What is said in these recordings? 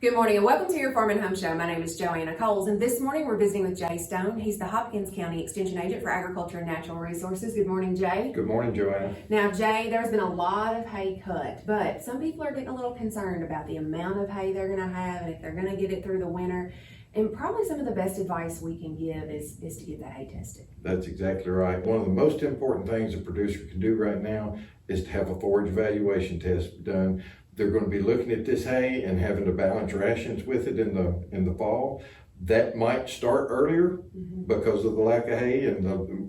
Good morning and welcome to your Farm and Home Show. My name is Joanna and this morning we're visiting with Jay Stone. He's the Hopkins County Extension Agent for Agriculture and Natural Resources. Good morning, Jay. Good morning, Joanna. Now, Jay, there's been a lot of hay cut, but some people are getting a little concerned about the amount of hay they're going to have and if they're going to get it through the winter. And probably some of the best advice we can give is to get that hay tested. That's exactly right. One of the most important things a producer can do right now is to have a forage evaluation test done. They're going to be looking at this hay and having to balance rations with it in the fall. That might start earlier because of the lack of hay and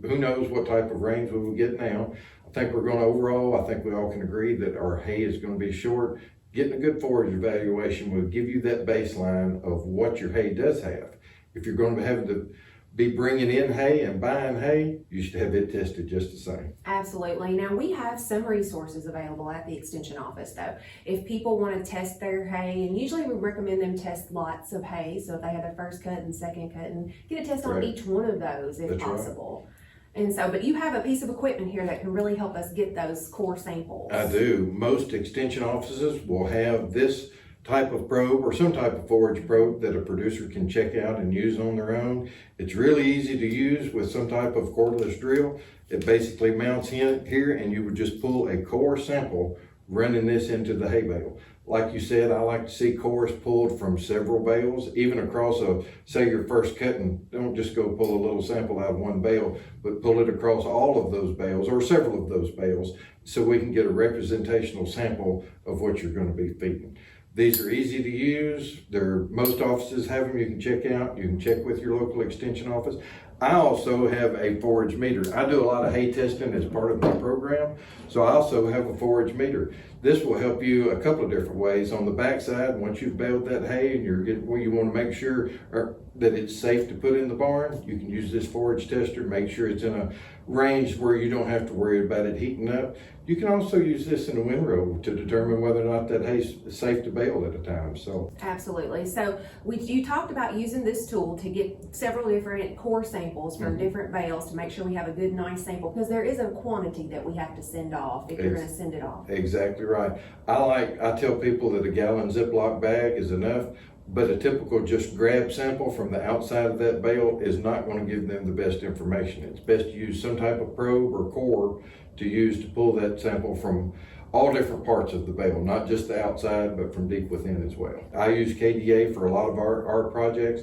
who knows what type of rains we will get now. I think we're going to overall, I think we all can agree that our hay is going to be short. Getting a good forage evaluation will give you that baseline of what your hay does have. If you're going to be having to be bringing in hay and buying hay, you should have it tested just the same. Absolutely. Now we have some resources available at the extension office though. If people want to test their hay, and usually we recommend them test lots of hay, so if they have their first cut and second cut, and get a test on each one of those if possible. Right. And so, but you have a piece of equipment here that can really help us get those core samples. I do. Most extension offices will have this type of probe or some type of forage probe that a producer can check out and use on their own. It's really easy to use with some type of cordless drill. It basically mounts in here and you would just pull a core sample running this into the hay bale. Like you said, I like to see cores pulled from several bales, even across say your first cutting. Don't just go pull a little sample out of one bale, but pull it across all of those bales or several of those bales so we can get a representational sample of what you're going to be feeding. These are easy to use. Most offices have them you can check out. You can check with your local extension office. I also have a forage meter. I do a lot of hay testing as part of my program, so I also have a forage meter. This will help you a couple of different ways. On the backside, once you've baled that hay and you're getting where you want to make sure that it's safe to put in the barn, you can use this forage tester, make sure it's in a range where you don't have to worry about it heating up. You can also use this in a windrow to determine whether or not that hay is safe to bale at a time. So absolutely. So you talked about using this tool to get several different core samples from different bales to make sure we have a good, nice sample, because there is a quantity that we have to send off if you're going to send it off. Exactly right. I tell people that a gallon Ziplock bag is enough, but a typical just grab sample from the outside of that bale is not going to give them the best information. It's best to use some type of probe or core to use to pull that sample from all different parts of the bale, not just the outside, but from deep within as well. I use KDA for a lot of our projects.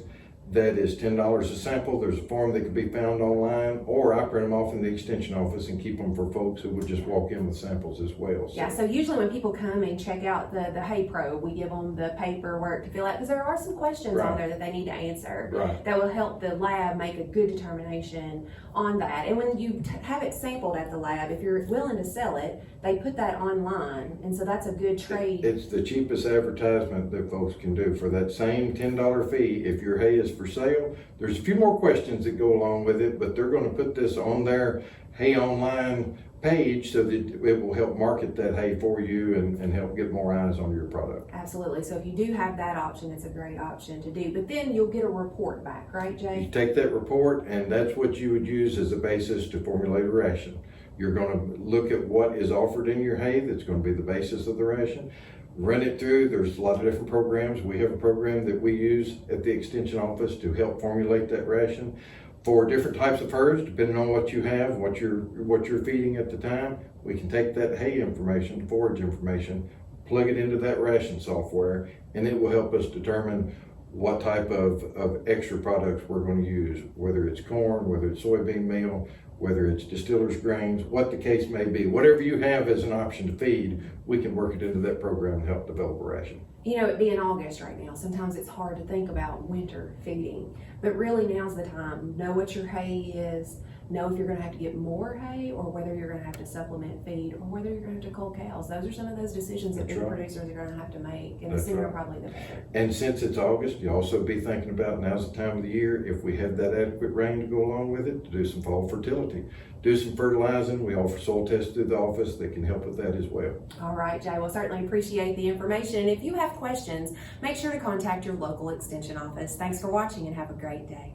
That is $10 a sample. There's a form that can be found online, or I print them off in the extension office and keep them for folks who would just walk in with samples as well. Yeah, so usually when people come and check out the hay probe, we give them the paperwork to fill out, because there are some questions on there that they need to answer that will help the lab make a good determination on that. And when you have it sampled at the lab, if you're willing to sell it, they put that online, and so that's a good trade. It's the cheapest advertisement that folks can do for that same $10 fee. If your hay is for sale, there's a few more questions that go along with it, but they're going to put this on their hay online page so that it will help market that hay for you and help get more eyes on your product. Absolutely. So if you do have that option, it's a great option to do. But then you'll get a report back, right, Jay? You take that report, and that's what you would use as a basis to formulate a ration. You're going to look at what is offered in your hay. That's going to be the basis of the ration. Run it through. There's a lot of different programs. We have a program that we use at the extension office to help formulate that ration for different types of herds, depending on what you have, what you're feeding at the time. We can take that hay information, forage information, plug it into that ration software, and it will help us determine what type of extra products we're going to use, whether it's corn, whether it's soybean meal, whether it's distiller's grains, what the case may be. Whatever you have as an option to feed, we can work it into that program and help develop a ration. You know, it being August right now, sometimes it's hard to think about winter feeding, but really now's the time. Know what your hay is, know if you're going to have to get more hay or whether you're going to have to supplement feed or whether you're going to have to cull cows. Those are some of those decisions that big producers are going to have to make, and the sooner probably the better. And since it's August, you also be thinking about now's the time of the year, if we have that adequate rain to go along with it, to do some fall fertility. Do some fertilizing. We offer soil tests through the office that can help with that as well. All right, Jay. Well, certainly appreciate the information. And if you have questions, make sure to contact your local extension office. Thanks for watching and have a great day.